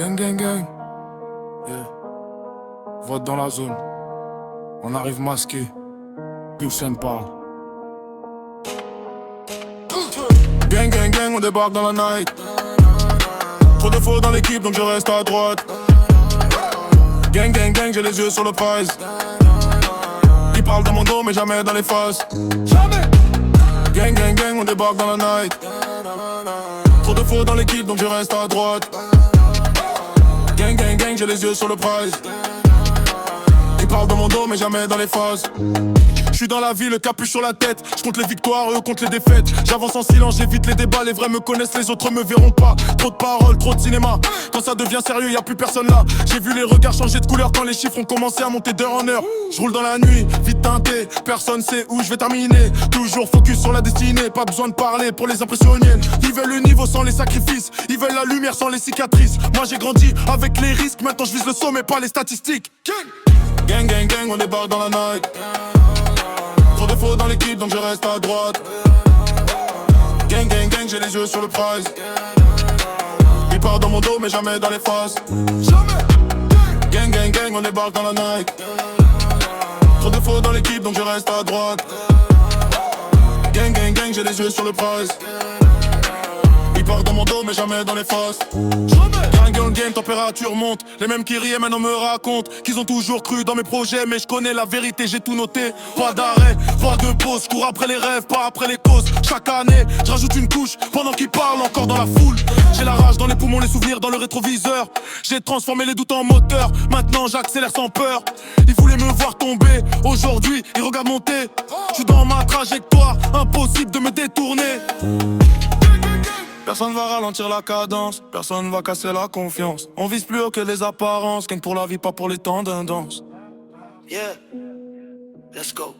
Gang, gang, gang. Yeah. Vote dans la zone. On arrive masqué. Hussein parle. Gang, gang, gang, on débarque dans la night. Trop de faux dans l'équipe, donc je reste à droite. Gang, gang, gang, j'ai les yeux sur le prize. Ils parlent dans mon dos, mais jamais dans les faces. Jamais. Gang, gang, gang, on débarque dans la night. Trop de faux dans l'équipe, donc je reste à droite. Gang, gang, gang, j'ai les yeux sur le prize. Ils parlent dans mon dos, mais jamais dans les faces. J'suis dans la vie, le capuche sur la tête. J'compte les victoires, eux comptent les défaites. J'avance en silence, j'évite les débats. Les vrais me connaissent, les autres me verront pas. Trop de paroles, trop de cinéma. Quand ça devient sérieux, y'a plus personne là. J'ai vu les regards changer de couleur quand les chiffres ont commencé à monter d'heure en heure. J'roule dans la nuit, vite teinté. Personne sait où je vais terminer. Toujours focus sur la destinée. Pas besoin de parler pour les impressionner. Ils veulent le niveau sans les sacrifices. Ils veulent la lumière sans les cicatrices. Moi j'ai grandi avec les risques. Maintenant je vise le sommet, pas les statistiques. Gang, gang, gang, on débarque dans la night. Trop de faux dans l'équipe, donc je reste à droite. Gang, gang, gang, j'ai les yeux sur le prize. Ils parlent dans mon dos, mais jamais dans les faces. Jamais. Gang, gang, gang, on débarque dans la night. Trop de faux dans l'équipe, donc je reste à droite. Gang, gang, gang, j'ai les yeux sur le prize. Ils parlent dans mon dos, mais jamais dans les faces. Gang, gang, gang, température monte. Les mêmes qui riaient maintenant me racontent qu'ils ont toujours cru dans mes projets. Mais je connais la vérité, j'ai tout noté. Pas d'arrêt, pas de pause. Je cours après les rêves, pas après les causes. Chaque année, je rajoute une couche pendant qu'ils parlent encore dans la foule. J'ai la rage dans les poumons, les souvenirs dans le rétroviseur. J'ai transformé les doutes en moteur. Maintenant j'accélère sans peur. Ils voulaient me voir tomber. Aujourd'hui, ils regardent monter. Je suis dans ma trajectoire, impossible de me détourner. Personne va ralentir la cadence, personne va casser la confiance. On vise plus haut que les apparences, gagne pour la vie, pas pour les tendances. Yeah, let's go.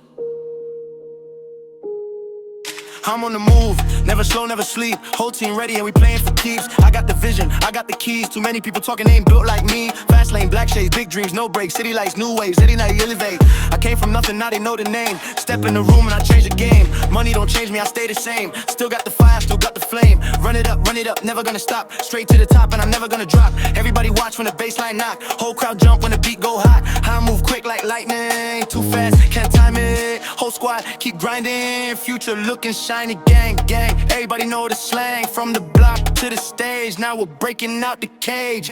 I'm on the move, never slow, never sleep. Whole team ready and we playing for keeps. I got the vision, I got the keys. Too many people talking, they ain't built like me. Fast lane, black shades, big dreams, no brakes. City lights, new waves, city night elevate. I came from nothing, now they know the name. Step in the room and I change the game. Money don't change me, I stay the same. Still got the fire, still got the flame. Run it up, never gonna stop. Straight to the top and I'm never gonna drop. Everybody watch when the bassline knock. Whole crowd jump when the beat go hot. I move quick like lightning, too fast, can't time it. Whole squad keep grinding, future looking shiny. Gang, gang, everybody know the slang. From the block to the stage, now we're breaking out the cage.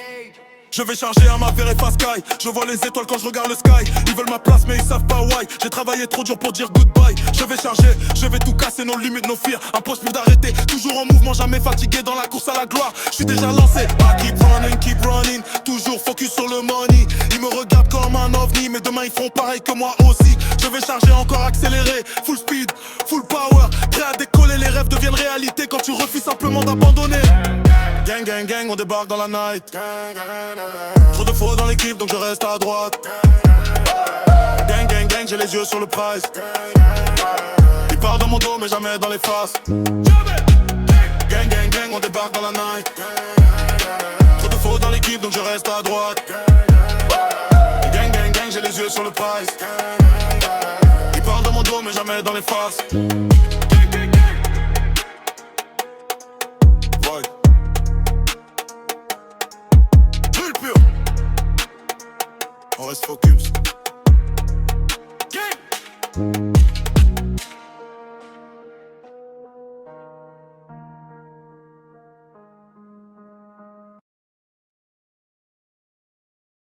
Je vais charger à ma verre et face sky. Je vois les étoiles quand je regarde le sky. Ils veulent ma place mais ils savent pas why. J'ai travaillé trop dur pour dire goodbye. Je vais charger, je vais tout casser, nos limites, nos fears. Impossible d'arrêter, toujours en mouvement, jamais fatigué dans la course à la gloire. Je suis déjà lancé, I keep running. Toujours focus sur le money. Ils me regardent comme un ovni, mais demain ils feront pareil que moi aussi. Je vais charger, encore accélérer, full speed, full power. Prêt à décoller, les rêves deviennent réalité quand tu refuses simplement d'abandonner. Gang, gang, gang, on débarque dans la night. Trop de faux dans l'équipe, donc je reste à droite. Gang, gang, gang, j'ai les yeux sur le prize. Ils parlent dans mon dos, mais jamais dans les faces. Gang, gang, gang, on débarque dans la night. Trop de faux dans l'équipe, donc je reste à droite. Gang, gang, gang, j'ai les yeux sur le prize. Ils parlent dans mon dos, mais jamais dans les faces. On reste focus. Gang.